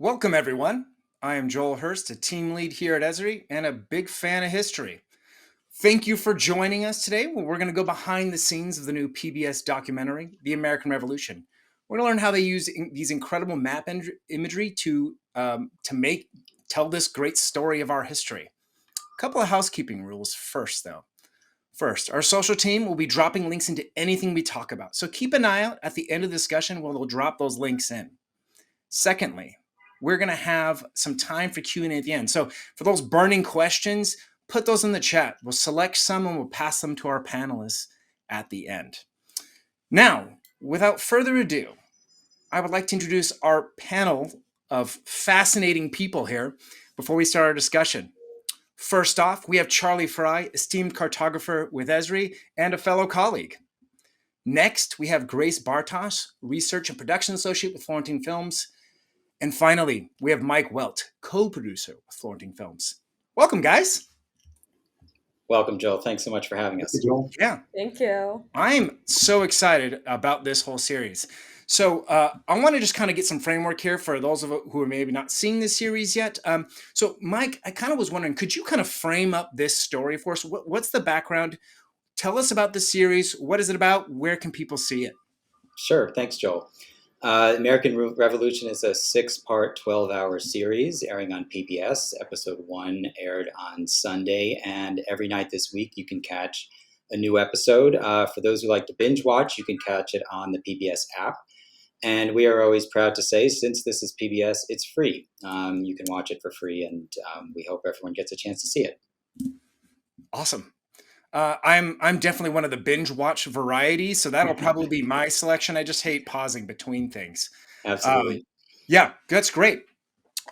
Welcome, everyone. I am Joel Hurst, a team lead here at Esri and a big fan of history. Thank you for joining us today. We're going to go behind the scenes of the new PBS documentary, The American Revolution. We're going to learn how they use these incredible map imagery to tell this great story of our history. A couple of housekeeping rules first, though. First, our social team will be dropping links into anything we talk about, so keep an eye out at the end of the discussion where they'll drop those links in. Secondly, we're going to have some time for Q&A at the end. So for those burning questions, put those in the chat. We'll select some and we'll pass them to our panelists at the end. Now, without further ado, I would like to introduce our panel of fascinating people here before we start our discussion. First off, we have Charlie Frye, esteemed cartographer with Esri and a fellow colleague. Next, we have Grace Bartos, research and production associate with Florentine Films. And finally, we have Mike Welt, co-producer with Florentine Films. Welcome, guys. Welcome, Joel. Thanks so much for having us. Yeah. Thank you. I'm so excited about this whole series. So I want to just kind of get some framework here for those of who are maybe not seeing this series yet. So Mike, I kind of was wondering, could you kind of frame up this story for us? What's the background? Tell us about the series. What is it about? Where can people see it? Sure. Thanks, Joel. American Revolution is a 6-part, 12-hour series airing on PBS. Episode 1 aired on Sunday, and every night this week you can catch a new episode. For those who like to binge watch, you can catch it on the PBS app. And we are always proud to say, since this is PBS, it's free. You can watch it for free, and we hope everyone gets a chance to see it. Awesome. I'm definitely one of the binge watch variety, so that'll probably be my selection. I just hate pausing between things. Absolutely. Yeah, that's great.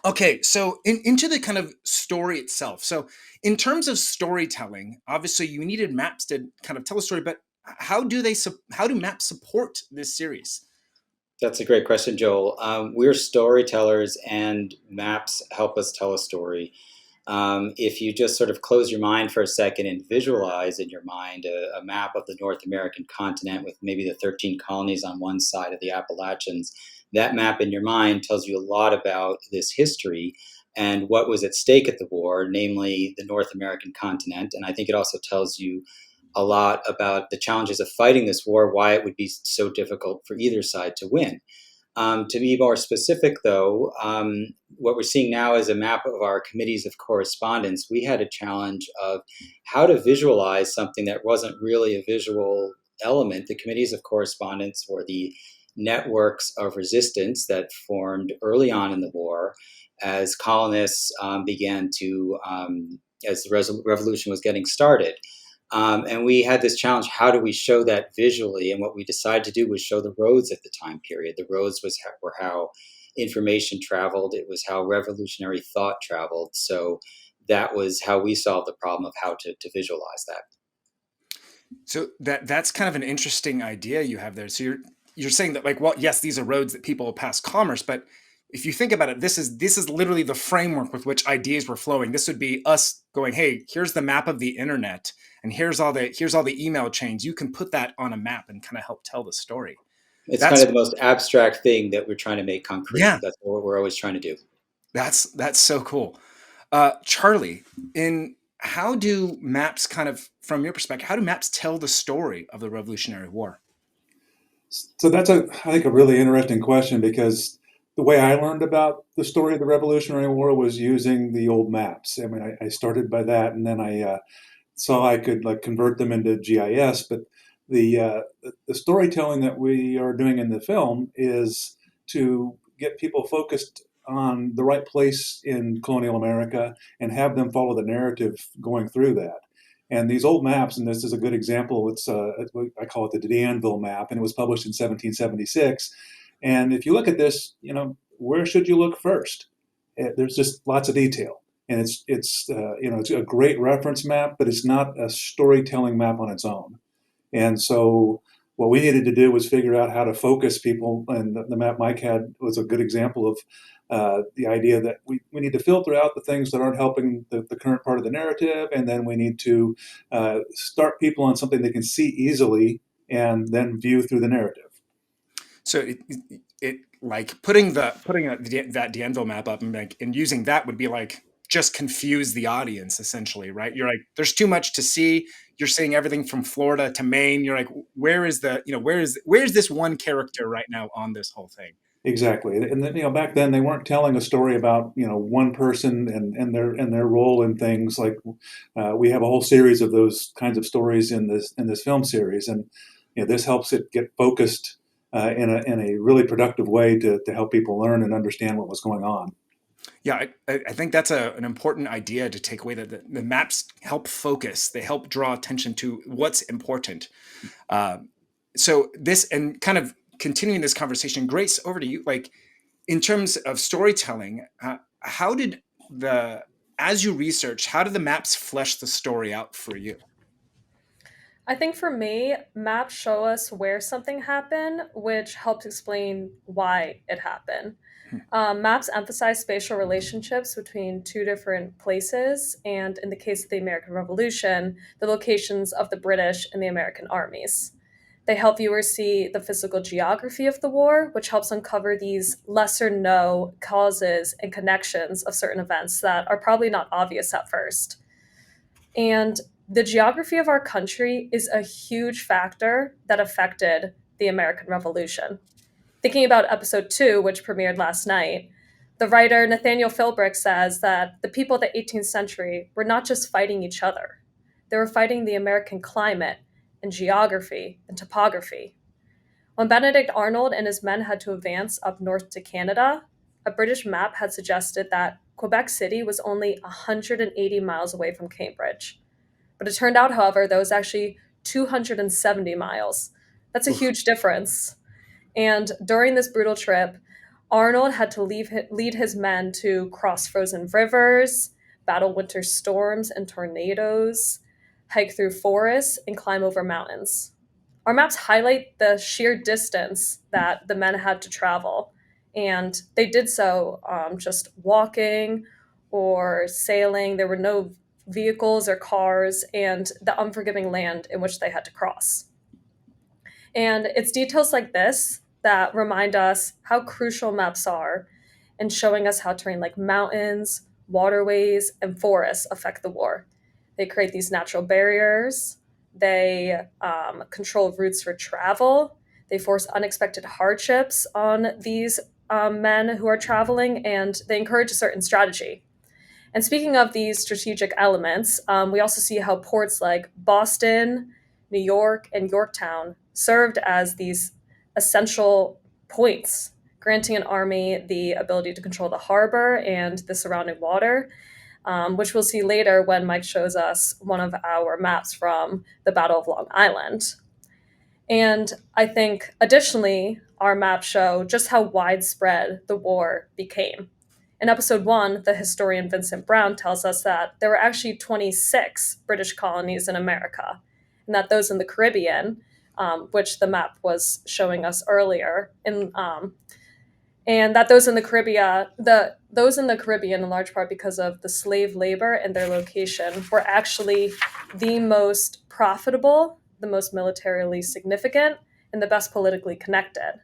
Okay, so into the kind of story itself. So in terms of storytelling, obviously you needed maps to kind of tell a story, but how do maps support this series? That's a great question, Joel. We're storytellers, and maps help us tell a story. If you just sort of close your mind for a second and visualize in your mind a map of the North American continent with maybe the 13 colonies on one side of the Appalachians, that map in your mind tells you a lot about this history and what was at stake at the war, namely the North American continent. And I think it also tells you a lot about the challenges of fighting this war, why it would be so difficult for either side to win. To be more specific, though, what we're seeing now is a map of our committees of correspondence. We had a challenge of how to visualize something that wasn't really a visual element. The committees of correspondence were the networks of resistance that formed early on in the war as colonists began to, as the revolution was getting started. And we had this challenge, how do we show that visually? And what we decided to do was show the roads at the time period. The roads were how information traveled. It was how revolutionary thought traveled. So that was how we solved the problem of how to visualize that. So that's kind of an interesting idea you have there. So you're saying that, like, well, yes, these are roads that people will pass commerce, but if you think about it, this is literally the framework with which ideas were flowing. This would be us going, hey, here's the map of the internet, and here's all the email chains. You can put that on a map and kind of help tell the story. It's kind of the most abstract thing that we're trying to make concrete. Yeah. That's what we're always trying to do. That's so cool. Charlie, how do maps kind of, from your perspective, how do maps tell the story of the Revolutionary War? So that's, I think, a really interesting question, because the way I learned about the story of the Revolutionary War was using the old maps. I mean, I started by that, and then I saw I could convert them into GIS. But the storytelling that we are doing in the film is to get people focused on the right place in colonial America and have them follow the narrative going through that. And these old maps, and this is a good example, it's I call it the Danville map, and it was published in 1776. And if you look at this, where should you look first? There's just lots of detail, and it's a great reference map, but it's not a storytelling map on its own. And so what we needed to do was figure out how to focus people, and the map Mike had was a good example of the idea that we need to filter out the things that aren't helping the current part of the narrative, and then we need to start people on something they can see easily and then view through the narrative. So it like putting that Danville map up and using that would be like just confuse the audience essentially, right? You're like, there's too much to see. You're seeing everything from Florida to Maine. You're like, where is where's this one character right now on this whole thing? Exactly. And then, back then they weren't telling a story about, one person and their role in things. Like we have a whole series of those kinds of stories in this film series, and this helps it get focused in a really productive way to help people learn and understand what was going on. Yeah, I think that's an important idea to take away, that the maps help focus. They help draw attention to what's important. Uh, so this, and kind of continuing this conversation, Grace, over to you. Like, in terms of storytelling, how did as you research, how did the maps flesh the story out for you? I think for me, maps show us where something happened, which helps explain why it happened. Maps emphasize spatial relationships between two different places, and in the case of the American Revolution, the locations of the British and the American armies. They help viewers see the physical geography of the war, which helps uncover these lesser known causes and connections of certain events that are probably not obvious at first. And the geography of our country is a huge factor that affected the American Revolution. Thinking about episode 2, which premiered last night, the writer Nathaniel Philbrick says that the people of the 18th century were not just fighting each other, they were fighting the American climate and geography and topography. When Benedict Arnold and his men had to advance up north to Canada, a British map had suggested that Quebec City was only 180 miles away from Cambridge. But it turned out, however, that was actually 270 miles. That's a Oof. huge difference. And during this brutal trip, Arnold had to lead his men to cross frozen rivers, battle winter storms and tornadoes, hike through forests, and climb over mountains. Our maps highlight the sheer distance that the men had to travel, and they did so just walking or sailing. There were no vehicles or cars, and the unforgiving land in which they had to cross. And it's details like this that remind us how crucial maps are in showing us how terrain like mountains, waterways, and forests affect the war. They create these natural barriers, they control routes for travel, they force unexpected hardships on these men who are traveling, and they encourage a certain strategy. And speaking of these strategic elements, we also see how ports like Boston, New York, and Yorktown served as these essential points, granting an army the ability to control the harbor and the surrounding water, which we'll see later when Mike shows us one of our maps from the Battle of Long Island. And I think additionally, our maps show just how widespread the war became. In episode 1, the historian Vincent Brown tells us that there were actually 26 British colonies in America, and that those in the Caribbean, which the map was showing us earlier, and that those in the Caribbean, in large part because of the slave labor and their location, were actually the most profitable, the most militarily significant, and the best politically connected.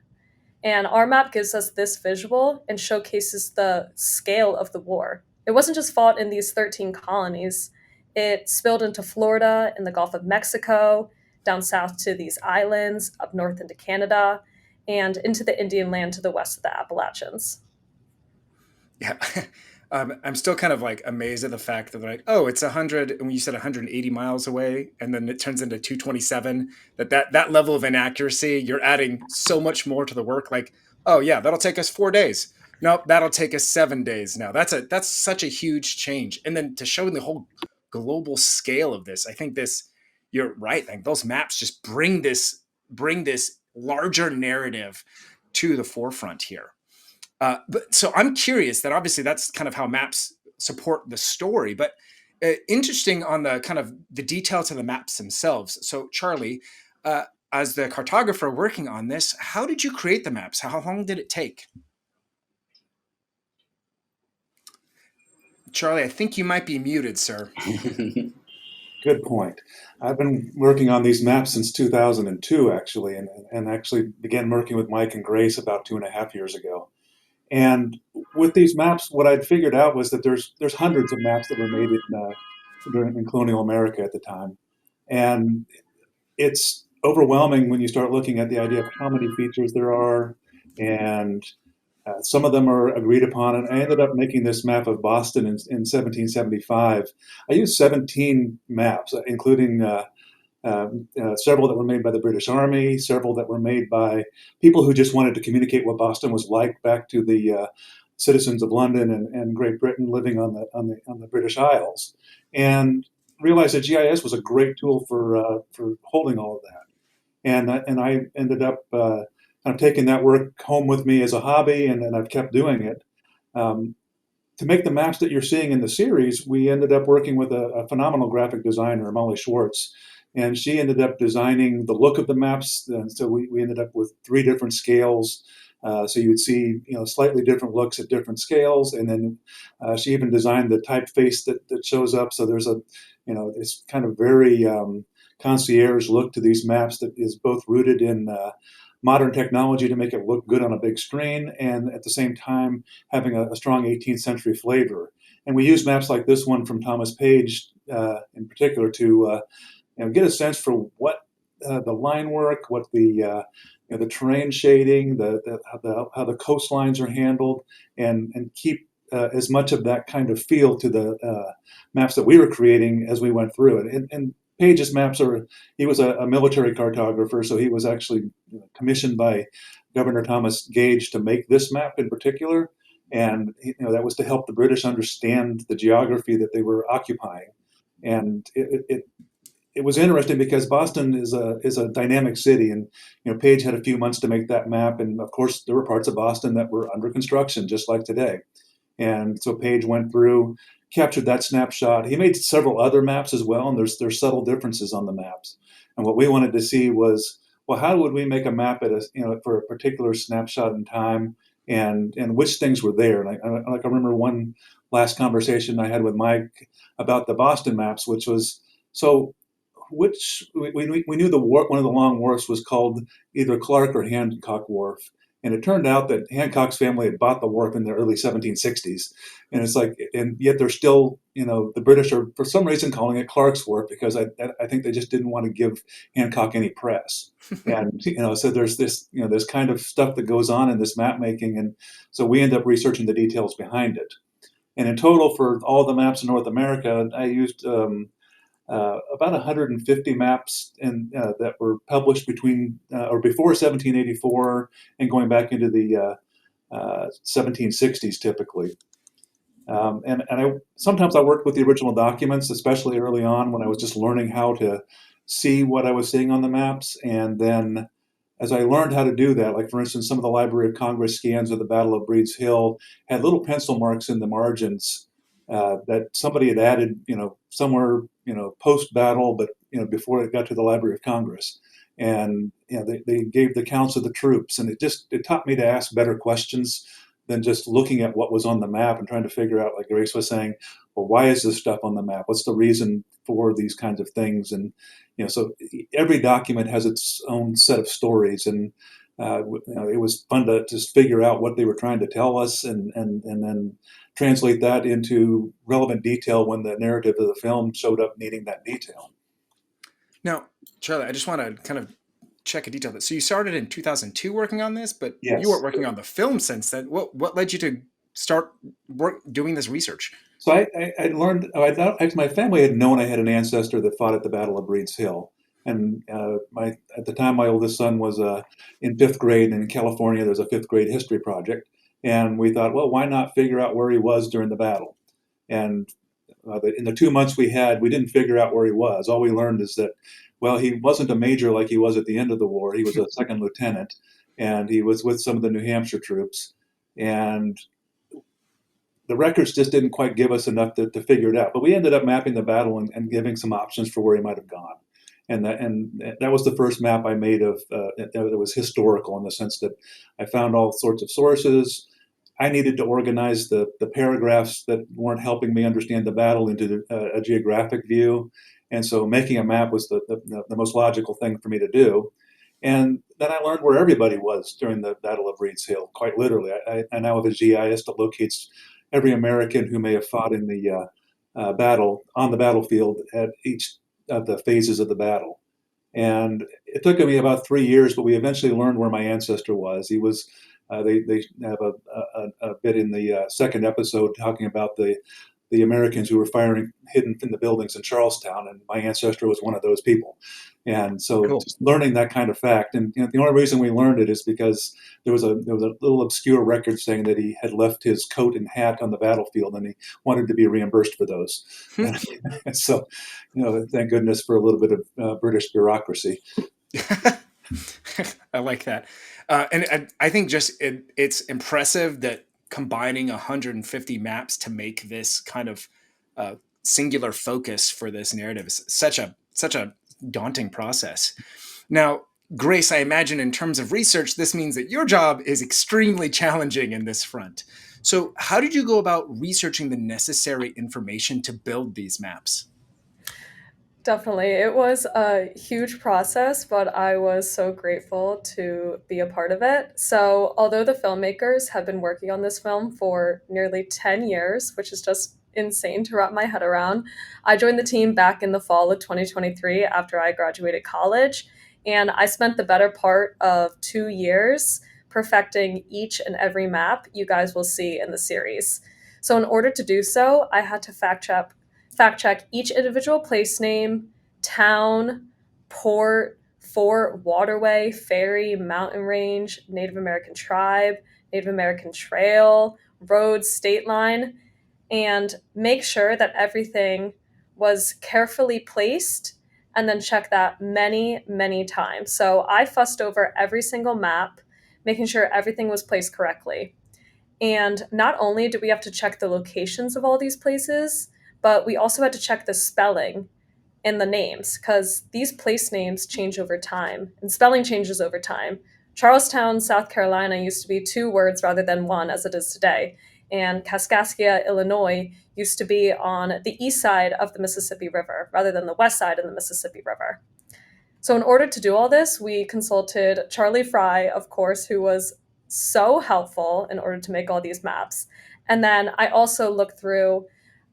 And our map gives us this visual and showcases the scale of the war. It wasn't just fought in these 13 colonies, it spilled into Florida and the Gulf of Mexico, down south to these islands, up north into Canada, and into the Indian land to the west of the Appalachians. Yeah. I'm still kind of like amazed at the fact that they're like, oh, it's 100, and when you said 180 miles away, and then it turns into 227, that level of inaccuracy, you're adding so much more to the work. Like, oh yeah, that'll take us 4 days. Nope, that'll take us 7 days now. That's such a huge change. And then to show the whole global scale of this, I think you're right. Like those maps just bring this larger narrative to the forefront here. But so I'm curious that obviously that's kind of how maps support the story, but interesting on the kind of the details of the maps themselves. So Charlie, as the cartographer working on this, how did you create the maps? How long did it take? Charlie, I think you might be muted, sir. Good point. I've been working on these maps since 2002, actually, and actually began working with Mike and Grace about 2.5 years ago. And with these maps, what I'd figured out was that there's hundreds of maps that were made in colonial America at the time, and it's overwhelming when you start looking at the idea of how many features there are, and some of them are agreed upon. And I ended up making this map of Boston in 1775. I used 17 maps, including several that were made by the British Army, several that were made by people who just wanted to communicate what Boston was like back to the citizens of London and Great Britain living on the British Isles, and realized that GIS was a great tool for holding all of that. And I ended up kind of taking that work home with me as a hobby, and I've kept doing it. Um, to make the maps that you're seeing in the series, we ended up working with a phenomenal graphic designer, Molly Schwartz, and she ended up designing the look of the maps. And so we ended up with 3 different scales. So you would see, slightly different looks at different scales, and then she even designed the typeface that shows up. So there's this kind of very concierge look to these maps that is both rooted in modern technology to make it look good on a big screen, and at the same time having a strong 18th century flavor. And we use maps like this one from Thomas Page in particular to get a sense for what the line work, what the terrain shading, how the coastlines are handled, and keep as much of that kind of feel to the maps that we were creating as we went through it. And Page's maps he was a military cartographer, so he was actually commissioned by Governor Thomas Gage to make this map in particular. And that was to help the British understand the geography that they were occupying. And it was interesting because Boston is a dynamic city, and Page had a few months to make that map, and of course there were parts of Boston that were under construction, just like today. And so Page went through, captured that snapshot. He made several other maps as well, and there's subtle differences on the maps. And what we wanted to see was, well, how would we make a map for a particular snapshot in time, and which things were there? And I remember one last conversation I had with Mike about the Boston maps, which was so. Which we knew one of the long wharfs was called either Clark or Hancock Wharf. And it turned out that Hancock's family had bought the wharf in the early 1760s. And it's like, and yet they're still, the British are for some reason calling it Clark's Wharf, because I think they just didn't want to give Hancock any press. And, so there's this kind of stuff that goes on in this map making. And so we end up researching the details behind it. And in total, for all the maps in North America, I used about 150 maps that were published between or before 1784 and going back into the 1760s typically. And sometimes I worked with the original documents, especially early on when I was just learning how to see what I was seeing on the maps. And then as I learned how to do that, like for instance, some of the Library of Congress scans of the Battle of Breed's Hill had little pencil marks in the margins that somebody had added, somewhere, post-battle, but before it got to the Library of Congress. And they gave the counts of the troops, and it taught me to ask better questions than just looking at what was on the map and trying to figure out, like Grace was saying, well, why is this stuff on the map? What's the reason for these kinds of things? And so every document has its own set of stories, and it was fun to just figure out what they were trying to tell us, and then translate that into relevant detail when the narrative of the film showed up needing that detail. Now, Charlie, I just want to kind of check a detail. So you started in 2002 working on this, but Yes. You weren't working on the film since then. What led you to start doing this research? So I learned, my family had known I had an ancestor that fought at the Battle of Breed's Hill. And at the time, my oldest son was in 5th grade, and in California, there's a 5th grade history project. And we thought, well, why not figure out where he was during the battle? And in the 2 months we had, we didn't figure out where he was. All we learned is that, well, he wasn't a major like he was at the end of the war. He was a second lieutenant, and he was with some of the New Hampshire troops. And the records just didn't quite give us enough to figure it out. But we ended up mapping the battle and giving some options for where he might have gone. And that was the first map I made that was historical, in the sense that I found all sorts of sources. I needed to organize the paragraphs that weren't helping me understand the battle into a geographic view. And so making a map was the most logical thing for me to do. And then I learned where everybody was during the Battle of Reed's Hill, quite literally. I now have a GIS that locates every American who may have fought in the battle on the battlefield at each of the phases of the battle. And it took me about 3 years, but we eventually learned where my ancestor was. He was. They have a bit in the second episode talking about the Americans who were firing hidden in the buildings in Charlestown, and my ancestor was one of those people. And so, Cool. just learning that kind of fact, and the only reason we learned it is because there was a little obscure record saying that he had left his coat and hat on the battlefield, and he wanted to be reimbursed for those. And so, thank goodness for a little bit of British bureaucracy. I like that. And I think just it's impressive that combining 150 maps to make this kind of singular focus for this narrative is such a daunting process. Now, Grace, I imagine in terms of research, this means that your job is extremely challenging in this front. So how did you go about researching the necessary information to build these maps? Definitely. It was a huge process, but I was so grateful to be a part of it. So, although the filmmakers have been working on this film for nearly 10 years, which is just insane to wrap my head around, I joined the team back in the fall of 2023 after I graduated college. And I spent the better part of 2 years perfecting each and every map you guys will see in the series. So, in order to do so, I had to fact check each individual place name, town, port, fort, waterway, ferry, mountain range, Native American tribe, Native American trail, road, state line, and make sure that everything was carefully placed and then check that many, many times. So I fussed over every single map, making sure everything was placed correctly. And not only did we have to check the locations of all these places, but we also had to check the spelling in the names because these place names change over time and spelling changes over time. Charlestown, South Carolina used to be 2 words rather than one as it is today. And Kaskaskia, Illinois used to be on the east side of the Mississippi River rather than the west side of the Mississippi River. So, in order to do all this, we consulted Charlie Frye, of course, who was so helpful in order to make all these maps. And then I also looked through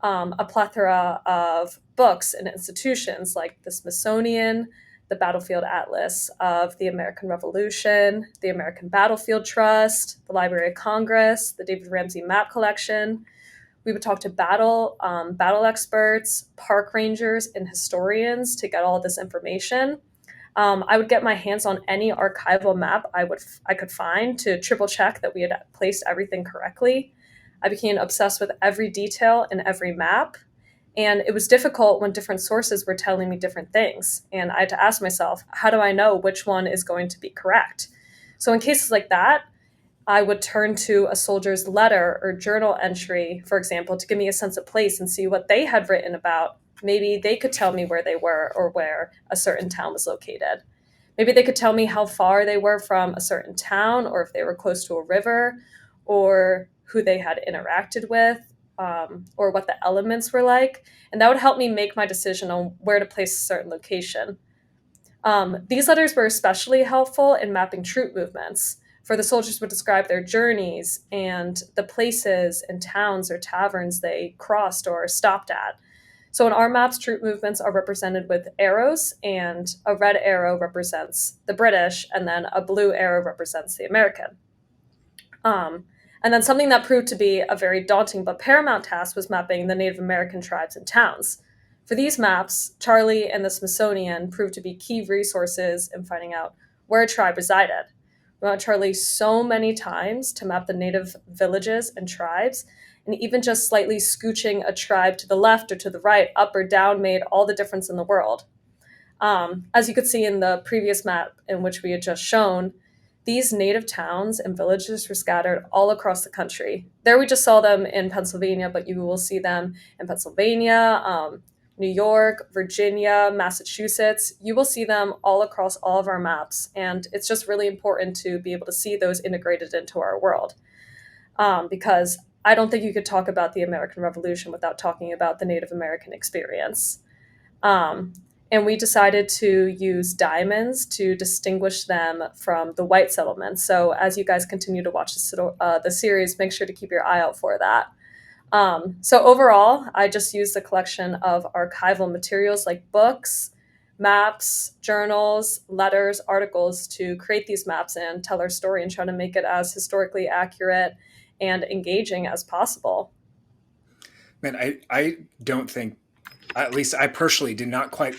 a plethora of books and institutions like the Smithsonian, the Battlefield Atlas of the American Revolution, the American Battlefield Trust, the Library of Congress, the David Ramsey Map Collection. We would talk to battle experts, park rangers, and historians to get all of this information. I would get my hands on any archival map I could find to triple check that we had placed everything correctly. I became obsessed with every detail in every map, and it was difficult when different sources were telling me different things. And I had to ask myself, how do I know which one is going to be correct? So in cases like that, I would turn to a soldier's letter or journal entry, for example, to give me a sense of place and see what they had written about. Maybe they could tell me where they were or where a certain town was located. Maybe they could tell me how far they were from a certain town, or if they were close to a river, or who they had interacted with, or what the elements were like. And that would help me make my decision on where to place a certain location. These letters were especially helpful in mapping troop movements, for the soldiers would describe their journeys and the places and towns or taverns they crossed or stopped at. So in our maps, troop movements are represented with arrows, and a red arrow represents the British, and then a blue arrow represents the American. And then something that proved to be a very daunting but paramount task was mapping the Native American tribes and towns. For these maps, Charlie and the Smithsonian proved to be key resources in finding out where a tribe resided. We went Charlie so many times to map the native villages and tribes, and even just slightly scooching a tribe to the left or to the right, up or down, made all the difference in the world. As you could see in the previous map in which we had just shown, these native towns and villages were scattered all across the country. There we just saw them in Pennsylvania, but you will see them in Pennsylvania, New York, Virginia, Massachusetts. You will see them all across all of our maps, and it's just really important to be able to see those integrated into our world, because I don't think you could talk about the American Revolution without talking about the Native American experience. And we decided to use diamonds to distinguish them from the white settlements. So as you guys continue to watch the series, make sure to keep your eye out for that. So overall, I just used a collection of archival materials like books, maps, journals, letters, articles to create these maps and tell our story and try to make it as historically accurate and engaging as possible. Man, I don't think, at least I personally did not quite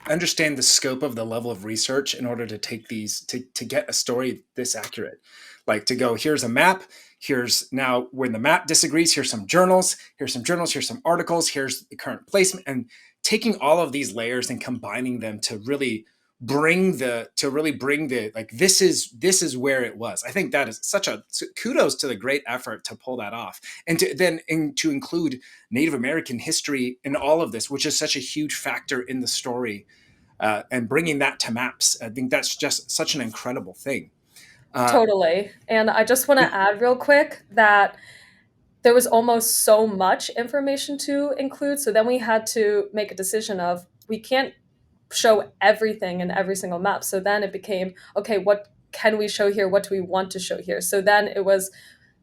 understand the scope of the level of research in order to take these to get a story this accurate. Like to go, here's a map, here's now when the map disagrees, here's some journals, here's some articles, here's the current placement, and taking all of these layers and combining them to really bring the like this is where it was. I think that is such a kudos to the great effort to pull that off, and to include Native American history in all of this, which is such a huge factor in the story, and bringing that to maps. I think that's just such an incredible thing. Totally. And I just want to add real quick that there was almost so much information to include. So then we had to make a decision of we can't show everything in every single map. So then it became, okay, what can we show here? What do we want to show here? So then it was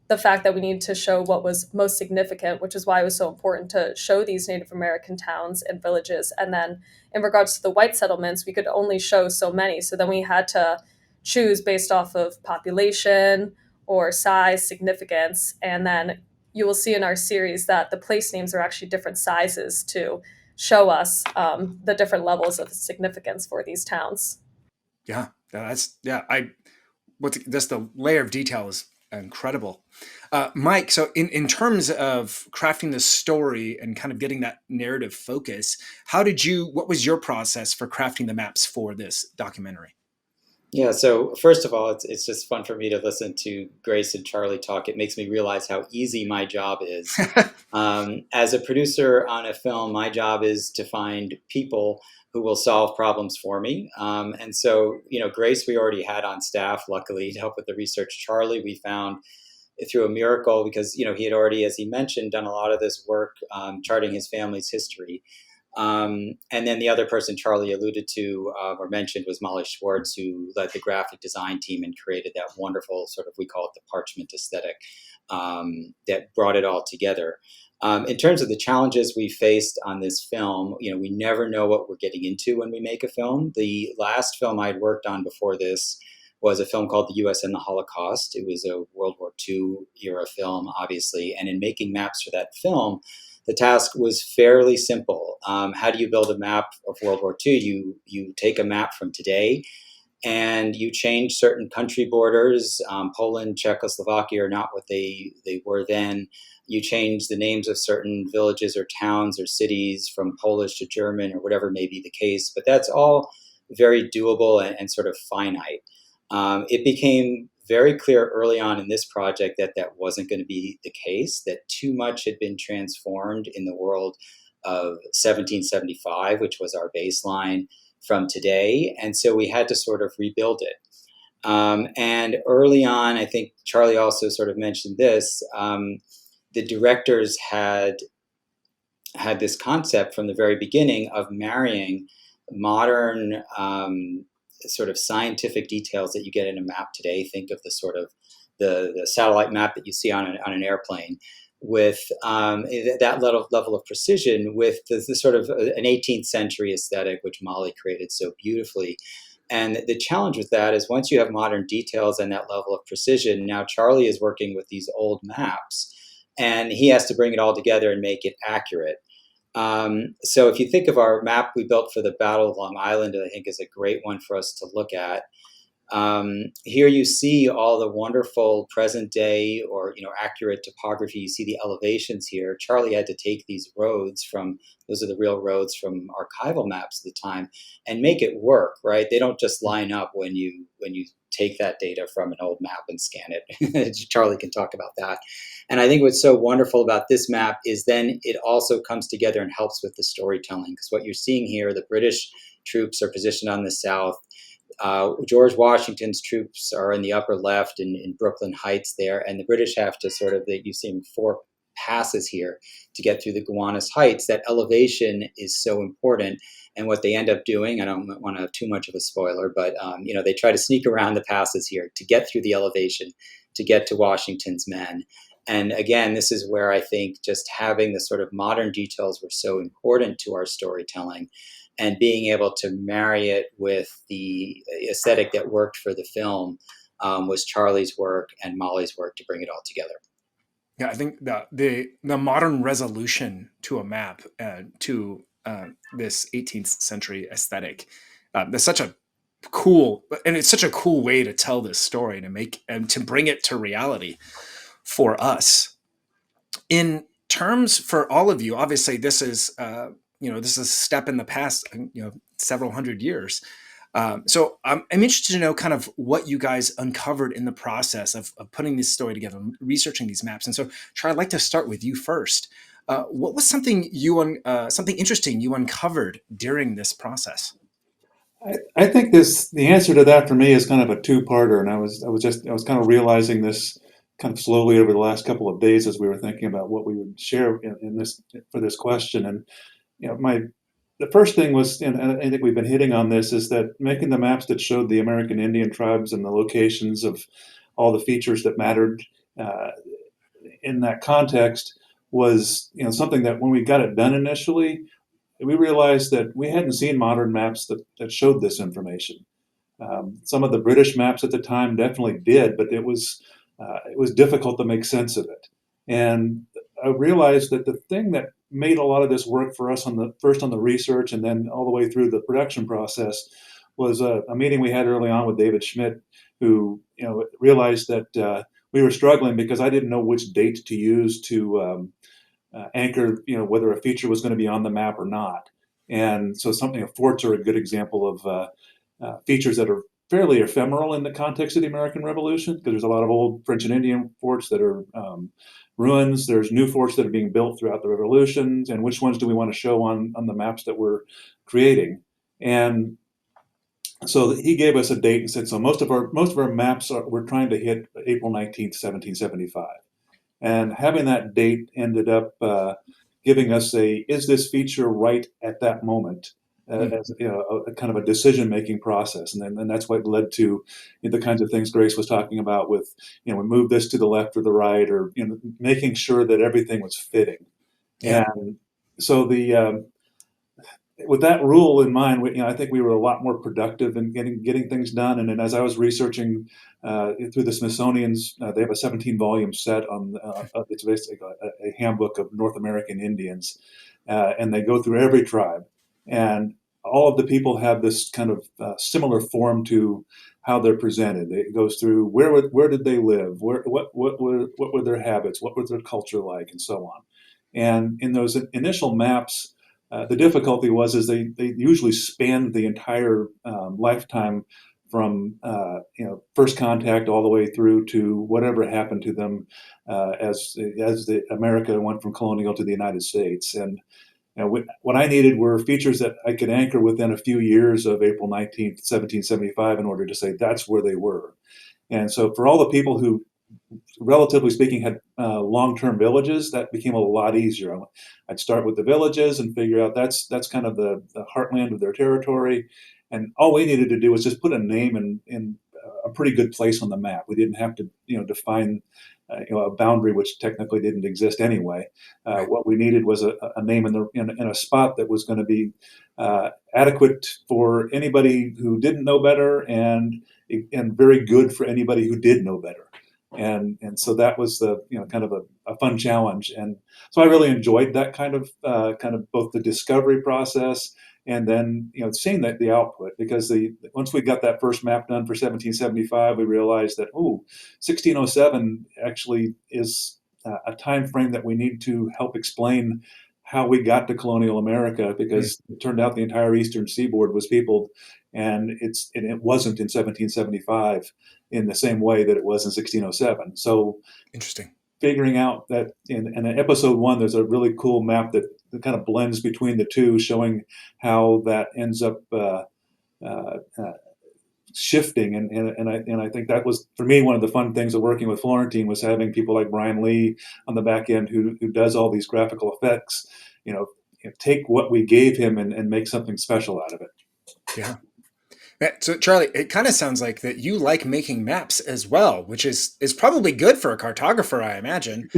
the fact that we needed to show what was most significant, which is why it was so important to show these Native American towns and villages. And then in regards to the white settlements, we could only show so many. So then we had to choose based off of population or size, significance. And then you will see in our series that the place names are actually different sizes to show us the different levels of significance for these towns. Yeah, that's yeah. Just the layer of detail is incredible. Mike, so in terms of crafting the story and kind of getting that narrative focus, what was your process for crafting the maps for this documentary? Yeah, so first of all, it's just fun for me to listen to Grace and Charlie talk. It makes me realize how easy my job is. As a producer on a film, my job is to find people who will solve problems for me. And so, Grace we already had on staff, luckily, to help with the research. Charlie we found through a miracle because, he had already, as he mentioned, done a lot of this work charting his family's history. And then the other person Charlie alluded to or mentioned was Molly Schwartz, who led the graphic design team and created that wonderful sort of, we call it the parchment aesthetic, that brought it all together. In terms of the challenges we faced on this film, we never know what we're getting into when we make a film. The last film I'd worked on before this was a film called The U.S. and the Holocaust. It was a World War II era film, obviously. And in making maps for that film, the task was fairly simple. How do you build a map of World War II? You take a map from today and you change certain country borders. Poland, Czechoslovakia are not what they were then. You change the names of certain villages or towns or cities from Polish to German or whatever may be the case. But that's all very doable and sort of finite. It became very clear early on in this project that wasn't going to be the case, that too much had been transformed in the world of 1775, which was our baseline from today. And so we had to sort of rebuild it. And early on, I think Charlie also sort of mentioned this, the directors had this concept from the very beginning of marrying modern sort of scientific details that you get in a map today. Think of the sort of the satellite map that you see on an airplane, with that level of precision, with the sort of an 18th century aesthetic, which Molly created so beautifully. And the challenge with that is once you have modern details and that level of precision, now Charlie is working with these old maps, and he has to bring it all together and make it accurate. So if you think of our map we built for the Battle of Long Island, I think is a great one for us to look at. Here you see all the wonderful present day or accurate topography. You see the elevations here. Charlie had to take these roads those are the real roads from archival maps at the time, and make it work, right? They don't just line up when you take that data from an old map and scan it. Charlie can talk about that. And I think what's so wonderful about this map is then it also comes together and helps with the storytelling, because what you're seeing here, the British troops are positioned on the south. George Washington's troops are in the upper left in Brooklyn Heights there, and the British have to you see them 4 passes here to get through the Gowanus Heights. That elevation is so important. And what they end up doing, I don't want to have too much of a spoiler, but they try to sneak around the passes here to get through the elevation, to get to Washington's men. And again, this is where I think just having the sort of modern details were so important to our storytelling, and being able to marry it with the aesthetic that worked for the film was Charlie's work and Molly's work to bring it all together. Yeah, I think the modern resolution to a map, to this 18th century aesthetic, there's such a cool, and it's such a cool way to tell this story, to make and to bring it to reality for us. In terms for all of you, obviously this is this is a step in the past, several hundred years. So I'm interested to know kind of what you guys uncovered in the process of putting this story together, researching these maps. And so, Charlie, I'd like to start with you first. What was something something interesting you uncovered during this process? I think the answer to that for me is kind of a two-parter, and I was kind of realizing this kind of slowly over the last couple of days as we were thinking about what we would share in this for this question. And the first thing was, and I think we've been hitting on this, is that making the maps that showed the American Indian tribes and the locations of all the features that mattered in that context was something that when we got it done initially, we realized that we hadn't seen modern maps that showed this information. Some of the British maps at the time definitely did, but it was difficult to make sense of it. And I realized that the thing that made a lot of this work for us first on the research and then all the way through the production process was a meeting we had early on with David Schmidt, who realized that we were struggling because I didn't know which date to use to anchor, whether a feature was going to be on the map or not. And so forts are a good example of features that are fairly ephemeral in the context of the American Revolution, because there's a lot of old French and Indian forts that are ruins. There's new forts that are being built throughout the revolutions, and which ones do we want to show on the maps that we're creating? And so he gave us a date and said, so most of our maps we're trying to hit April 19th, 1775. And having that date ended up giving us is this feature right at that moment? As a kind of a decision-making process, and that's what led to the kinds of things Grace was talking about with, we move this to the left or the right, or making sure that everything was fitting. Yeah. And so with that rule in mind, I think we were a lot more productive in getting things done. And then as I was researching through the Smithsonian's, they have a 17-volume set on it's basically a handbook of North American Indians, and they go through every tribe. And all of the people have this kind of similar form to how they're presented. It goes through where did they live, what were their habits, what was their culture like, and so on. And in those initial maps, the difficulty was they usually spanned the entire lifetime from first contact all the way through to whatever happened to them as America went from colonial to the United States. And what I needed were features that I could anchor within a few years of April 19th, 1775 in order to say that's where they were. And so for all the people who, relatively speaking, had long-term villages, that became a lot easier. I'd start with the villages and figure out that's kind of the heartland of their territory. And all we needed to do was just put a name in a pretty good place on the map. We didn't have to define a boundary which technically didn't exist anyway. What we needed was a name in a spot that was going to be adequate for anybody who didn't know better, and very good for anybody who did know better. And so that was the kind of a fun challenge. And so I really enjoyed that kind of both the discovery process and then seeing the output, because once we got that first map done for 1775, we realized that 1607 actually is a time frame that we need to help explain how we got to colonial America, because it turned out the entire eastern seaboard was peopled, and it wasn't in 1775 in the same way that it was in 1607. So interesting. Figuring out that in episode 1, there's a really cool map that kind of blends between the two, showing how that ends up shifting, and I think that was, for me, one of the fun things of working with Florentine was having people like Brian Lee on the back end who does all these graphical effects, take what we gave him and make something special out of it. Yeah. So Charlie, it kind of sounds like that you like making maps as well, which is probably good for a cartographer, I imagine.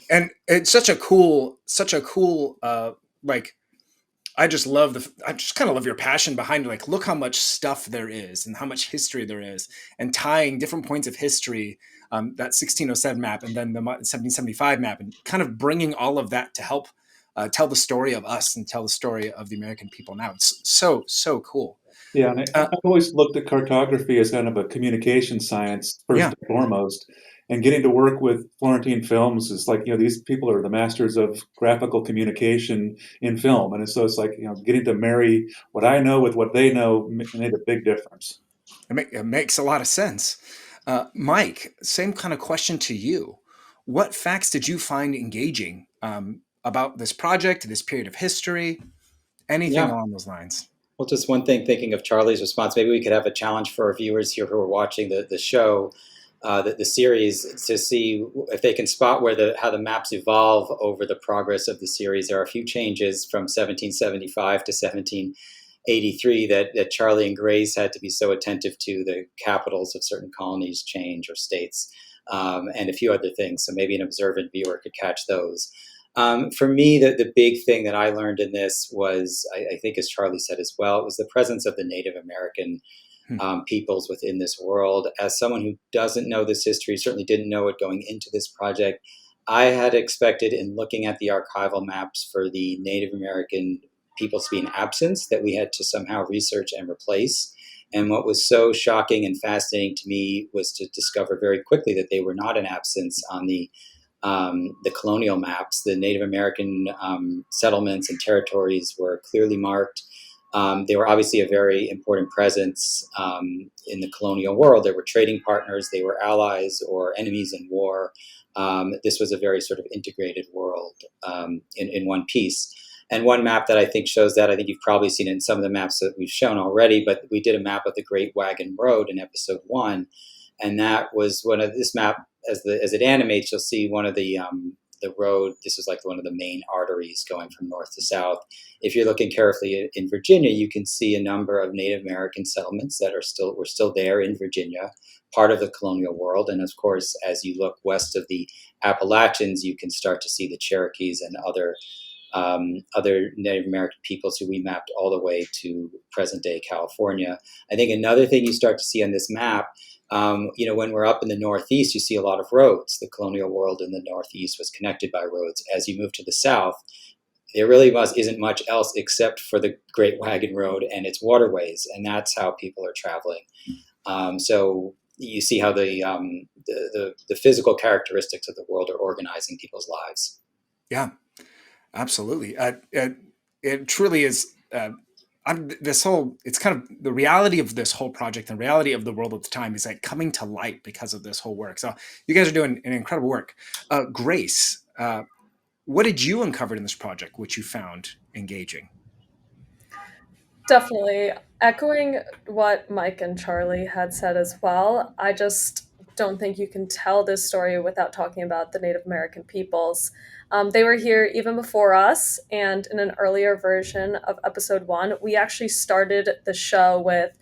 And it's such a cool like, I just kind of love your passion behind it. Like, look how much stuff there is and how much history there is, and tying different points of history, that 1607 map and then the 1775 map, and kind of bringing all of that to help tell the story of us and tell the story of the American people now. It's so cool. Yeah, and I've always looked at cartography as kind of a communication science first Yeah. and foremost. And getting to work with Florentine Films is like, these people are the masters of graphical communication in film. And so it's like, getting to marry what I know with what they know made a big difference. It makes a lot of sense. Mike, same kind of question to you. What facts did you find engaging about this project, this period of history, anything Yeah. along those lines? Well, just one thing, thinking of Charlie's response, maybe we could have a challenge for our viewers here who are watching the show, the series, to see if they can spot how the maps evolve over the progress of the series. There are a few changes from 1775 to 1783 that Charlie and Grace had to be so attentive to. The capitals of certain colonies change, or states, and a few other things. So maybe an observant viewer could catch those. For me, the big thing that I learned in this was, I think, as Charlie said as well, it was the presence of the Native American peoples within this world. As someone who doesn't know this history, certainly didn't know it going into this project, I had expected, in looking at the archival maps, for the Native American peoples to be in absence, that we had to somehow research and replace. And what was so shocking and fascinating to me was to discover very quickly that they were not in absence on the colonial maps. The Native American settlements and territories were clearly marked. They were obviously a very important presence in the colonial world. They were trading partners, they were allies or enemies in war. This was a very sort of integrated world in one piece. And one map that I think shows that, I think you've probably seen it in some of the maps that we've shown already, but we did a map of the Great Wagon Road in episode 1. And that was one of this map, as it animates, you'll see one of the road. This is like one of the main arteries going from north to south. If you're looking carefully in Virginia, you can see a number of Native American settlements that were still there in Virginia, part of the colonial world. And of course, as you look west of the Appalachians, you can start to see the Cherokees and other Native American peoples who we mapped all the way to present day California. I think another thing you start to see on this map, when we're up in the Northeast, you see a lot of roads. The colonial world in the Northeast was connected by roads. As you move to the South, there really isn't much else except for the Great Wagon Road and its waterways, and that's how people are traveling. So you see how the physical characteristics of the world are organizing people's lives. Yeah, absolutely. It truly is. It's kind of the reality of this whole project, and reality of the world at the time is like coming to light because of this whole work. So you guys are doing an incredible work. Grace, what did you uncover in this project, which you found engaging? Definitely. Echoing what Mike and Charlie had said as well, I just don't think you can tell this story without talking about the Native American peoples. They were here even before us, and in an earlier version of episode 1, we actually started the show with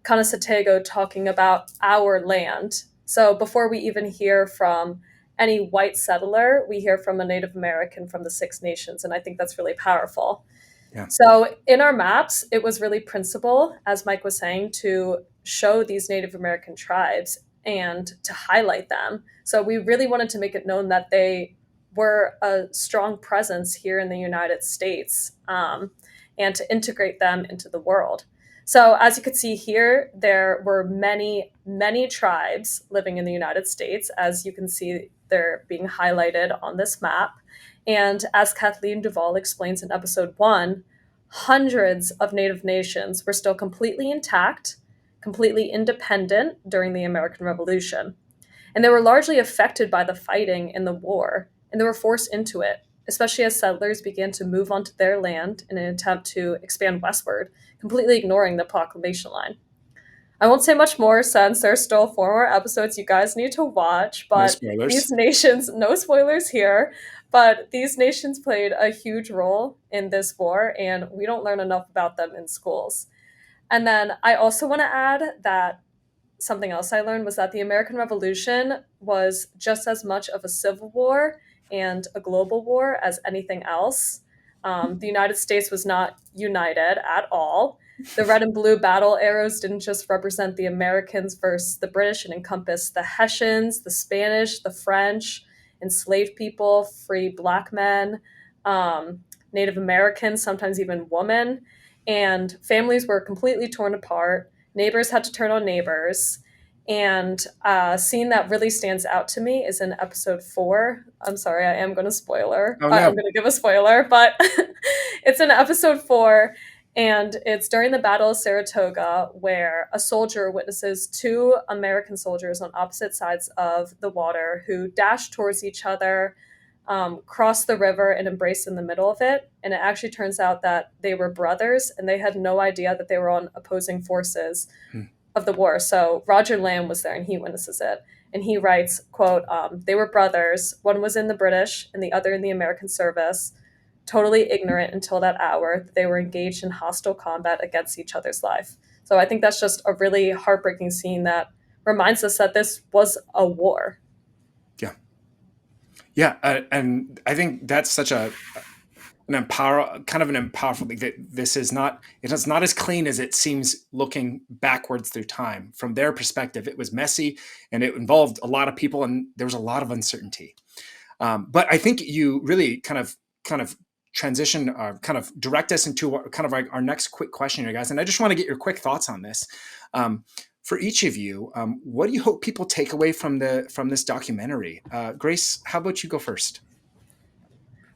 Kanasatego talking about our land. So before we even hear from any white settler, we hear from a Native American from the Six Nations, and I think that's really powerful. Yeah. So in our maps, it was really principal, as Mike was saying, to show these Native American tribes and to highlight them. So we really wanted to make it known that they were a strong presence here in the United States, and to integrate them into the world. So as you could see here, there were many, many tribes living in the United States. As you can see, they're being highlighted on this map. And as Kathleen Duvall explains in episode 1, hundreds of Native nations were still completely intact, completely independent during the American Revolution. And they were largely affected by the fighting in the war, and they were forced into it, especially as settlers began to move onto their land in an attempt to expand westward, completely ignoring the proclamation line. I won't say much more since there's still 4 more episodes you guys need to watch, No but these spoilers. nations, no spoilers here, but these nations played a huge role in this war, and we don't learn enough about them in schools. And then I also want to add that something else I learned was that the American Revolution was just as much of a civil war and a global war as anything else. The United States was not united at all. The red and blue battle arrows didn't just represent the Americans versus the British, it encompassed the Hessians, the Spanish, the French, enslaved people, free black men, Native Americans, sometimes even women. And families were completely torn apart. Neighbors had to turn on neighbors. And a scene that really stands out to me is in episode 4. I'm sorry, I am going to spoiler. Oh I'm no. going to give a spoiler, but it's in episode 4, and it's during the Battle of Saratoga, where a soldier witnesses 2 American soldiers on opposite sides of the water who dash towards each other, cross the river, and embrace in the middle of it. And it actually turns out that they were brothers, and they had no idea that they were on opposing forces Hmm. of the war. So Roger Lamb was there, and he witnesses it. And he writes, quote, "They were brothers. One was in the British and the other in the American service, totally ignorant until that hour that they were engaged in hostile combat against each other's life." So I think that's just a really heartbreaking scene that reminds us that this was a war. Yeah, and I think that's such an an empowerful thing, that this is not, it is not as clean as it seems looking backwards through time. From their perspective, it was messy and it involved a lot of people and there was a lot of uncertainty. But I think you really kind of transition, kind of direct us into kind of our next quick question here, guys. And I just want to get your quick thoughts on this. For each of you, what do you hope people take away from this documentary? Grace, how about you go first?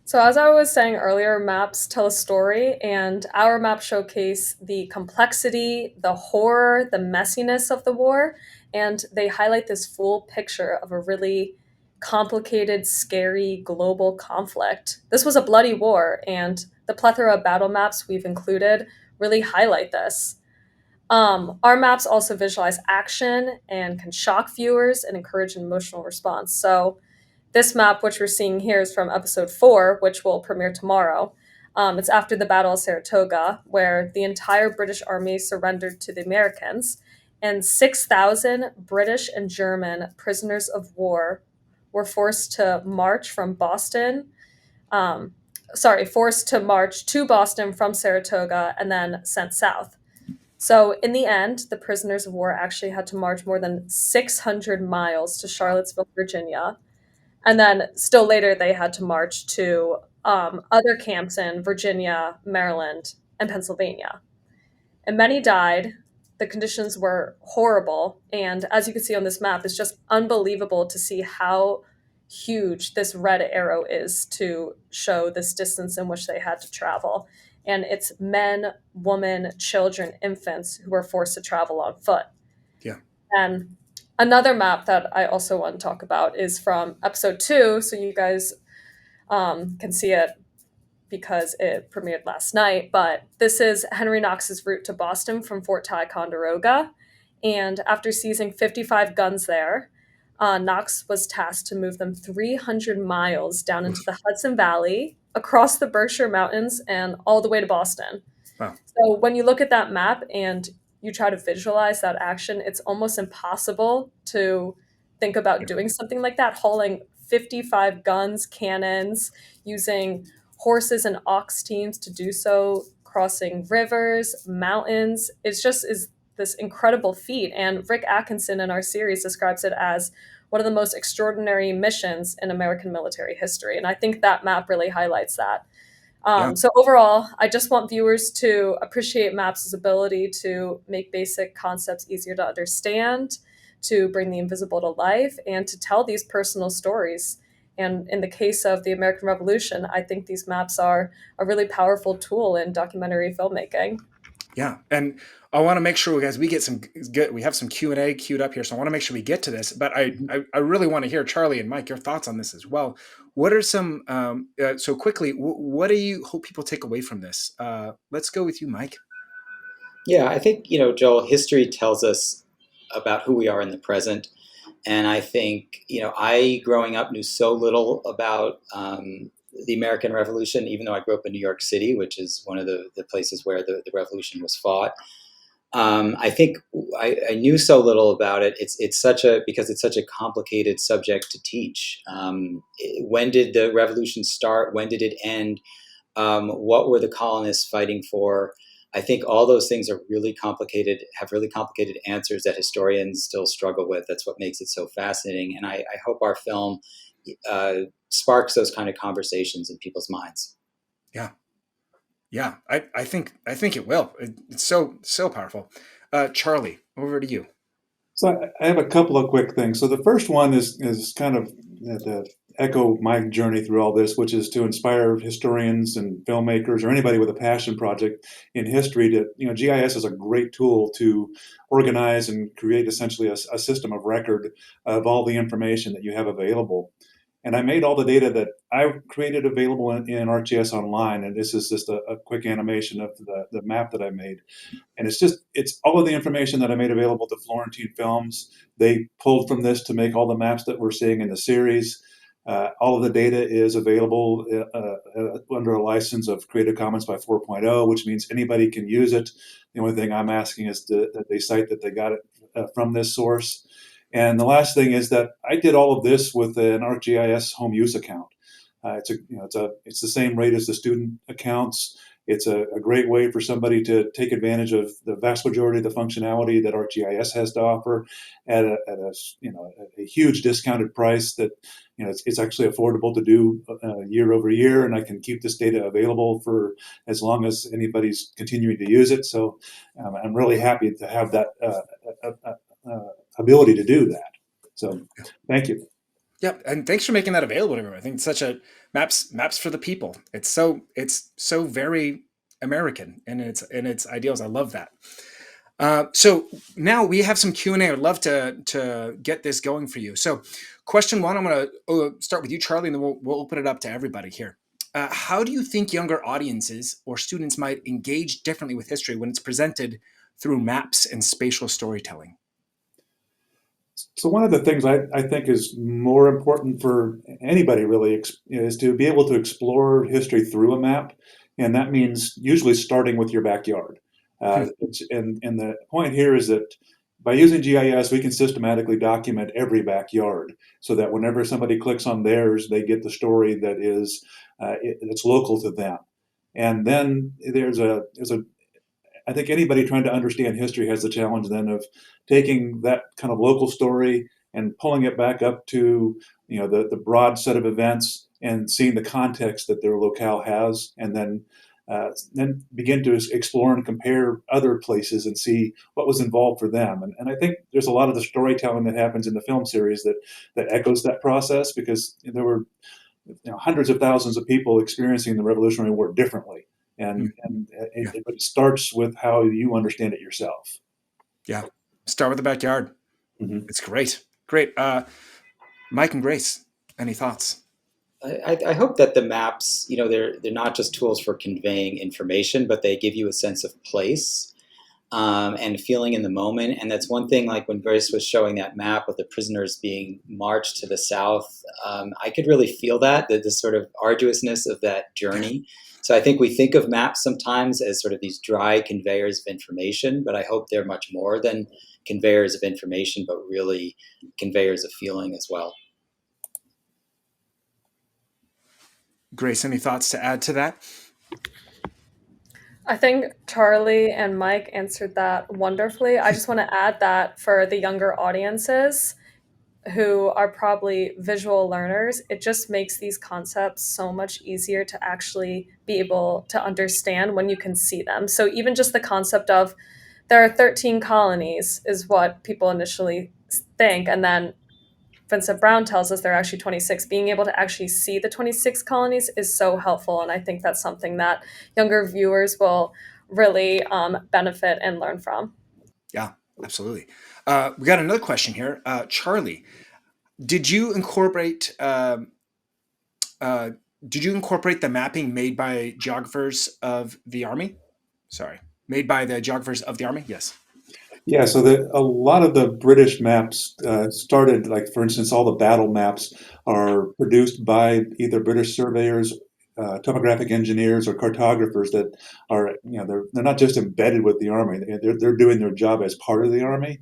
So, as I was saying earlier, maps tell a story, and our maps showcase the complexity, the horror, the messiness of the war, and they highlight this full picture of a really complicated, scary global conflict. This was a bloody war, and the plethora of battle maps we've included really highlight this. Our maps also visualize action and can shock viewers and encourage an emotional response. So, this map, which we're seeing here, is from episode 4, which will premiere tomorrow. It's after the Battle of Saratoga, where the entire British army surrendered to the Americans, and 6,000 British and German prisoners of war were forced to march from Boston. Forced to march to Boston from Saratoga and then sent south. So, in the end, the prisoners of war actually had to march more than 600 miles to Charlottesville, Virginia. And then, still later, they had to march to other camps in Virginia, Maryland, and Pennsylvania. And many died. The conditions were horrible. And as you can see on this map, it's just unbelievable to see how huge this red arrow is to show this distance in which they had to travel. And it's men, women, children, infants who were forced to travel on foot. Yeah. And another map that I also want to talk about is from episode 2, so you guys can see it because it premiered last night. But this is Henry Knox's route to Boston from Fort Ticonderoga. And after seizing 55 guns there, Knox was tasked to move them 300 miles down into the Hudson Valley, across the Berkshire Mountains, and all the way to Boston. Wow. So when you look at that map and you try to visualize that action, it's almost impossible to think about doing something like that, hauling 55 guns, cannons, using horses and ox teams to do so, crossing rivers, mountains. It's just is this incredible feat. And Rick Atkinson in our series describes it as one of the most extraordinary missions in American military history. And I think that map really highlights that. Yeah. So overall, I just want viewers to appreciate maps' ability to make basic concepts easier to understand, to bring the invisible to life, and to tell these personal stories. And in the case of the American Revolution, I think these maps are a really powerful tool in documentary filmmaking. Yeah, and I want to make sure, guys, we have some Q&A queued up here, so I want to make sure we get to this. But I really want to hear, Charlie and Mike, your thoughts on this as well. What are some so quickly? What do you hope people take away from this? Let's go with you, Mike. Yeah, I think, Joel, history tells us about who we are in the present. And I think, I growing up knew so little about the American Revolution, even though I grew up in New York City, which is one of the places where the revolution was fought. I think I knew so little about it. Because it's such a complicated subject to teach. When did the revolution start? When did it end? What were the colonists fighting for? I think all those things are really complicated, have really complicated answers that historians still struggle with. That's what makes it so fascinating. And I hope our film sparks those kind of conversations in people's minds. Yeah. Yeah, I think it will. It's so powerful. Charlie, over to you. So I have a couple of quick things. So the first one is kind of to echo my journey through all this, which is to inspire historians and filmmakers or anybody with a passion project in history to, GIS is a great tool to organize and create essentially a system of record of all the information that you have available. And I made all the data that I created available in ArcGIS Online, and this is just a quick animation of the map that I made. And it's all of the information that I made available to Florentine Films. They pulled from this to make all the maps that we're seeing in the series. All of the data is available under a license of Creative Commons by 4.0, which means anybody can use it. The only thing I'm asking is that they cite that they got it from this source. And the last thing is that I did all of this with an ArcGIS home use account. It's the same rate as the student accounts. It's a great way for somebody to take advantage of the vast majority of the functionality that ArcGIS has to offer at a huge discounted price that it's actually affordable to do year over year, and I can keep this data available for as long as anybody's continuing to use it. So I'm really happy to have that ability to do that. So thank you. Yep, and thanks for making that available to everyone. I think it's such a maps for the people. It's so very American in its ideals. I love that. So now we have some Q&A. I'd love to get this going for you. So question one, I'm going to start with you, Charlie, and then we'll open it up to everybody here. How do you think younger audiences or students might engage differently with history when it's presented through maps and spatial storytelling? So one of the things I think is more important for anybody really is to be able to explore history through a map. And that means usually starting with your backyard. And the point here is that by using GIS, we can systematically document every backyard so that whenever somebody clicks on theirs, they get the story that is it's local to them. And then I think anybody trying to understand history has the challenge then of taking that kind of local story and pulling it back up to the broad set of events and seeing the context that their locale has, and then begin to explore and compare other places and see what was involved for them. And I think there's a lot of the storytelling that happens in the film series that echoes that process, because there were hundreds of thousands of people experiencing the Revolutionary War differently. And it starts with how you understand it yourself. Yeah. Start with the backyard. Mm-hmm. It's great. Great. Mike and Grace, any thoughts? I hope that the maps, they're not just tools for conveying information, but they give you a sense of place and feeling in the moment. And that's one thing, like when Grace was showing that map of the prisoners being marched to the south, I could really feel this sort of arduousness of that journey. So I think we think of maps sometimes as sort of these dry conveyors of information, but I hope they're much more than conveyors of information, but really conveyors of feeling as well. Grace, any thoughts to add to that? I think Charlie and Mike answered that wonderfully. I just want to add that for the younger audiences who are probably visual learners, it just makes these concepts so much easier to actually be able to understand when you can see them. So even just the concept of there are 13 colonies is what people initially think. And then Vincent Brown tells us there are actually 26. Being able to actually see the 26 colonies is so helpful. And I think that's something that younger viewers will really benefit and learn from. Yeah, absolutely. We got another question here. Charlie, did you incorporate the mapping made by geographers of the Army? Sorry. made by the geographers of the Army? Yes. Yeah, so a lot of the British maps started, like for instance, all the battle maps are produced by either British surveyors, topographic engineers, or cartographers that are, they're not just embedded with the Army; they're doing their job as part of the Army.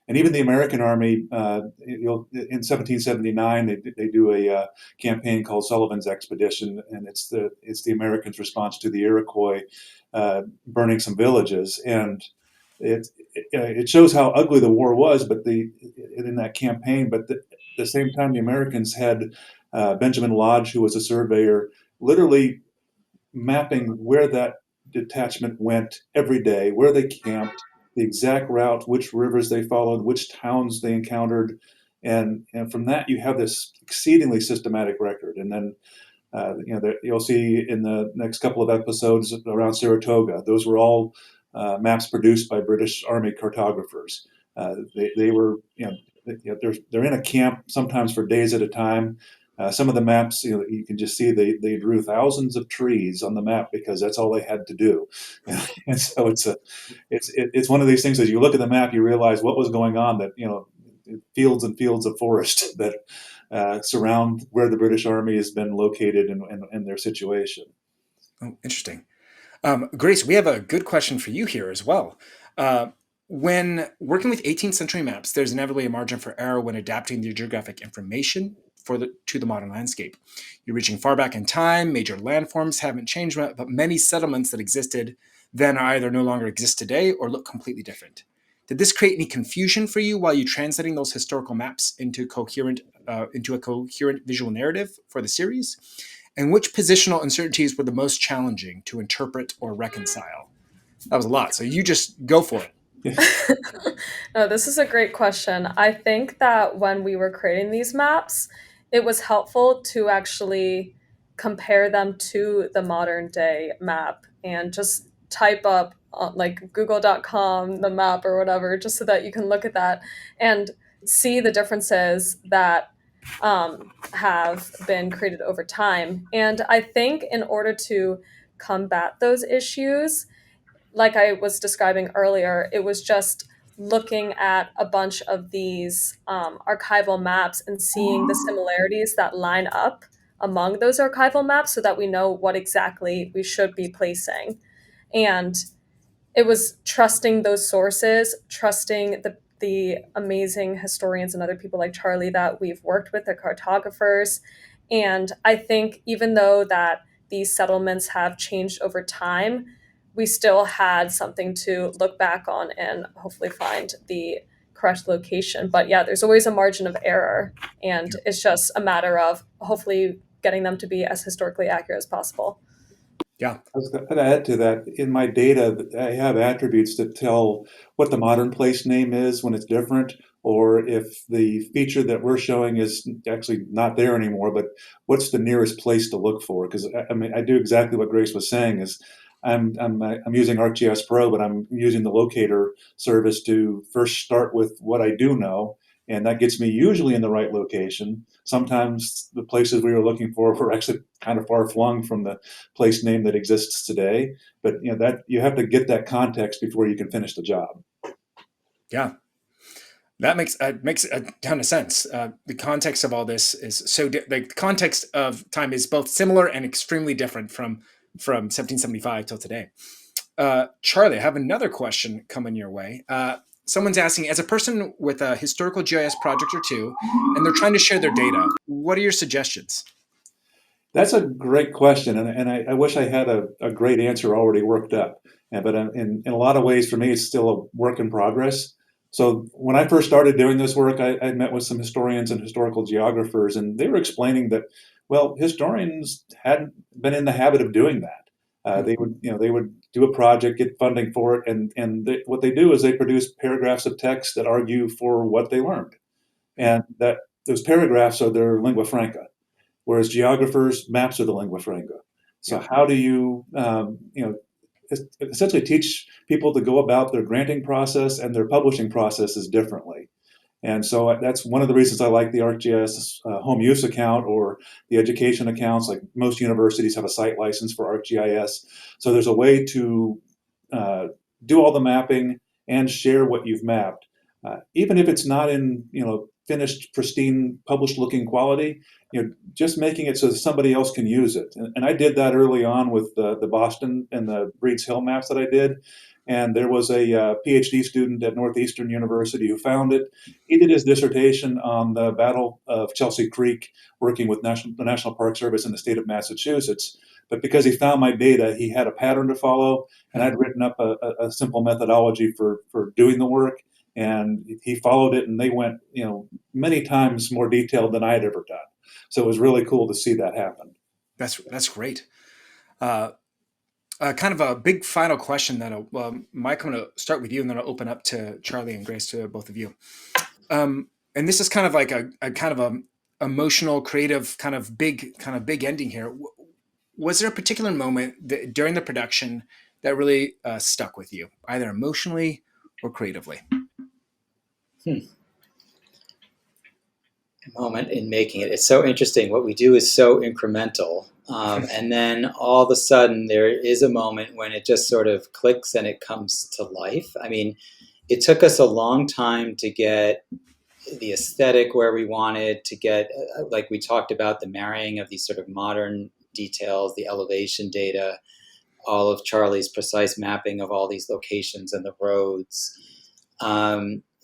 And even the American Army, in 1779, they do a campaign called Sullivan's Expedition, and it's the Americans' response to the Iroquois burning some villages. And it shows how ugly the war was, but in that campaign. But at the same time, the Americans had Benjamin Lodge, who was a surveyor, literally mapping where that detachment went every day, where they camped, the exact route, which rivers they followed, which towns they encountered, and from that you have this exceedingly systematic record. And then you'll see in the next couple of episodes around Saratoga, those were all maps produced by British Army cartographers. They were, they're in a camp sometimes for days at a time. Some of the maps, you can just see they drew thousands of trees on the map because that's all they had to do. And so it's one of these things. As you look at the map, you realize what was going on. That fields and fields of forest that surround where the British Army has been located and their situation. Oh, interesting. Grace, we have a good question for you here as well. When working with 18th century maps, there's inevitably a margin for error when adapting the geographic information to the modern landscape. You're reaching far back in time, major landforms haven't changed, but many settlements that existed then either no longer exist today or look completely different. Did this create any confusion for you while you translating those historical maps into a coherent visual narrative for the series? And which positional uncertainties were the most challenging to interpret or reconcile? That was a lot, so you just go for it. No, this is a great question. I think that when we were creating these maps, it was helpful to actually compare them to the modern day map and just type up like google.com the map or whatever, just so that you can look at that and see the differences that have been created over time. And I think in order to combat those issues, like I was describing earlier, it was just looking at a bunch of these archival maps and seeing the similarities that line up among those archival maps so that we know what exactly we should be placing. And it was trusting those sources, trusting the amazing historians and other people like Charlie that we've worked with, the cartographers. And I think even though that these settlements have changed over time, we still had something to look back on and hopefully find the correct location. But yeah, there's always a margin of error, and it's just a matter of hopefully getting them to be as historically accurate as possible. Yeah. I was going to add to that. In my data, I have attributes that tell what the modern place name is when it's different, or if the feature that we're showing is actually not there anymore, but what's the nearest place to look for? Because I mean, I do exactly what Grace was saying. Is I'm using ArcGIS Pro, but I'm using the locator service to first start with what I do know, and that gets me usually in the right location. Sometimes the places we were looking for were actually kind of far flung from the place name that exists today. But that you have to get that context before you can finish the job. Yeah. That makes a ton of sense. The context of all this is the context of time is both similar and extremely different from 1775 till today. Charlie, I have another question coming your way. Someone's asking, as a person with a historical GIS project or two, and they're trying to share their data, what are your suggestions? That's a great question, and I wish I had a great answer already worked up. But in a lot of ways, for me, it's still a work in progress. So when I first started doing this work, I met with some historians and historical geographers, and they were explaining that, well, historians hadn't been in the habit of doing that. They would do a project, get funding for it, and what they do is they produce paragraphs of text that argue for what they learned, and that those paragraphs are their lingua franca. Whereas geographers, maps are the lingua franca. So how do you, essentially teach people to go about their granting process and their publishing processes differently? And so that's one of the reasons I like the ArcGIS home use account or the education accounts. Like most universities have a site license for ArcGIS. So there's a way to do all the mapping and share what you've mapped. Even if it's not in, finished, pristine, published-looking quality, just making it so that somebody else can use it. And I did that early on with the Boston and the Breeds Hill maps that I did. And there was a PhD student at Northeastern University who found it. He did his dissertation on the Battle of Chelsea Creek, working with the National Park Service in the state of Massachusetts. But because he found my data, he had a pattern to follow, and I'd written up a simple methodology for doing the work. And he followed it, and they went, many times more detailed than I had ever done. So it was really cool to see that happen. That's great. Kind of a big final question that, Mike, I'm going to start with you, and then I'll open up to Charlie and Grace, to both of you. And this is kind of like a kind of a emotional, creative, kind of big ending here. Was there a particular moment during the production that really stuck with you, either emotionally or creatively? A moment in making it. It's so interesting. What we do is so incremental. And then all of a sudden there is a moment when it just sort of clicks and it comes to life. I mean, it took us a long time to get the aesthetic where we wanted to get, like we talked about, the marrying of these sort of modern details, the elevation data, all of Charlie's precise mapping of all these locations and the roads.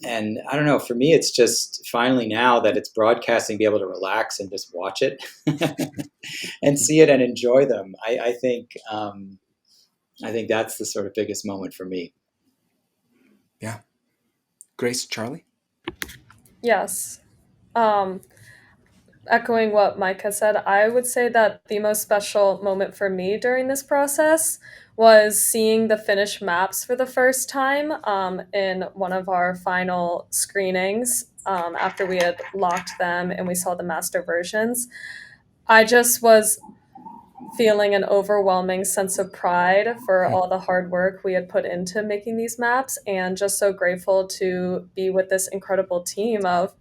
And I don't know, for me, it's just finally now that it's broadcasting, be able to relax and just watch it and see it and enjoy them. I think that's the sort of biggest moment for me. Yeah. Grace, Charlie? Yes. Echoing what Mike has said, I would say that the most special moment for me during this process was seeing the finished maps for the first time in one of our final screenings after we had locked them and we saw the master versions. I just was feeling an overwhelming sense of pride for all the hard work we had put into making these maps, and just so grateful to be with this incredible team of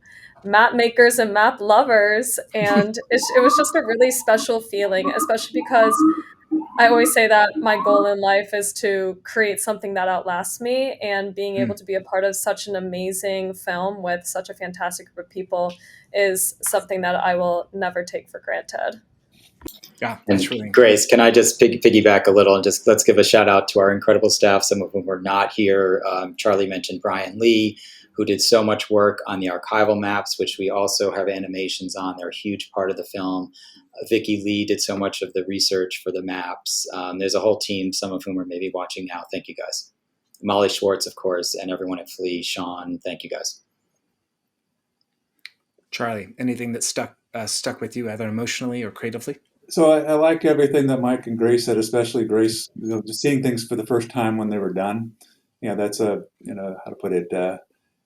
map makers and map lovers. And it was just a really special feeling, especially because I always say that my goal in life is to create something that outlasts me, and being able to be a part of such an amazing film with such a fantastic group of people is something that I will never take for granted. Yeah, that's really Grace, can I just piggyback a little and just let's give a shout out to our incredible staff, some of whom were not here. Charlie mentioned Brian Lee, who did so much work on the archival maps, which we also have animations on. They're a huge part of the film. Vicki Lee did so much of the research for the maps. There's a whole team, some of whom are maybe watching now. Thank you, guys. Molly Schwartz, of course, and everyone at Flea, Sean, thank you, guys. Charlie, anything that stuck with you, either emotionally or creatively? So I liked everything that Mike and Grace said, especially Grace, just seeing things for the first time when they were done. That's how to put it.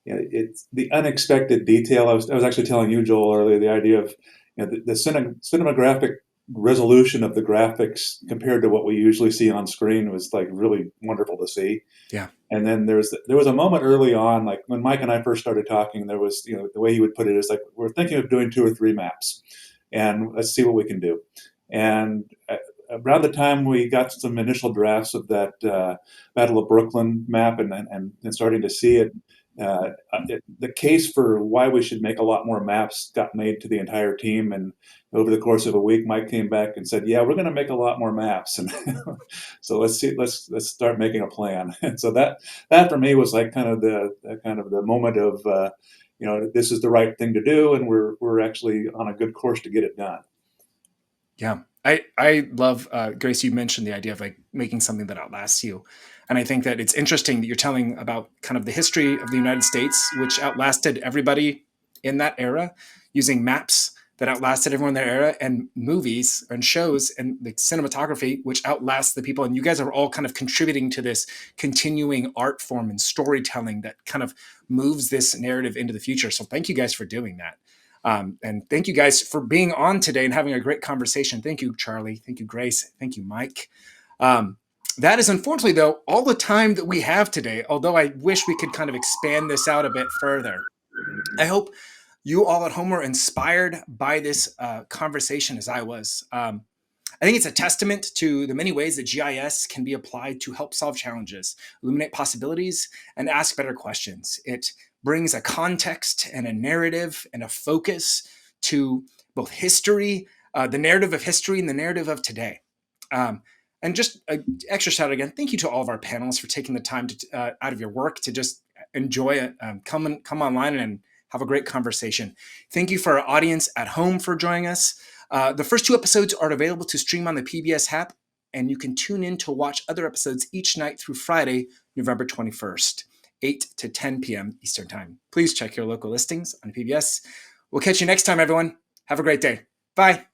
It's the unexpected detail. I was actually telling you, Joel, earlier, the idea of the cinematographic resolution of the graphics compared to what we usually see on screen was like really wonderful to see. Yeah. And then there was a moment early on, like when Mike and I first started talking, there was, the way he would put it is like, we're thinking of doing 2 or 3 maps and let's see what we can do. And around the time we got some initial drafts of that Battle of Brooklyn map and starting to see it, the case for why we should make a lot more maps got made to the entire team. And over the course of a week, Mike came back and said, "Yeah, we're going to make a lot more maps." And so let's start making a plan. And so that for me was like kind of the moment of this is the right thing to do, and we're actually on a good course to get it done. Yeah. I love, Grace, you mentioned the idea of like making something that outlasts you. And I think that it's interesting that you're telling about kind of the history of the United States, which outlasted everybody in that era, using maps that outlasted everyone in their era, and movies and shows and the cinematography, which outlasts the people. And you guys are all kind of contributing to this continuing art form and storytelling that kind of moves this narrative into the future. So thank you guys for doing that. And thank you guys for being on today and having a great conversation. Thank you, Charlie. Thank you, Grace. Thank you, Mike. That is unfortunately, though, all the time that we have today, although I wish we could kind of expand this out a bit further. I hope you all at home were inspired by this conversation as I was. I think it's a testament to the many ways that GIS can be applied to help solve challenges, illuminate possibilities, and ask better questions. It brings a context and a narrative and a focus to both history, the narrative of history and the narrative of today. And just an extra shout out again, thank you to all of our panelists for taking the time to, out of your work to just enjoy it, come online and have a great conversation. Thank you for our audience at home for joining us. The first 2 episodes are available to stream on the PBS app, and you can tune in to watch other episodes each night through Friday, November 21st, 8 to 10 p.m. Eastern Time. Please check your local listings on PBS. We'll catch you next time, everyone. Have a great day. Bye.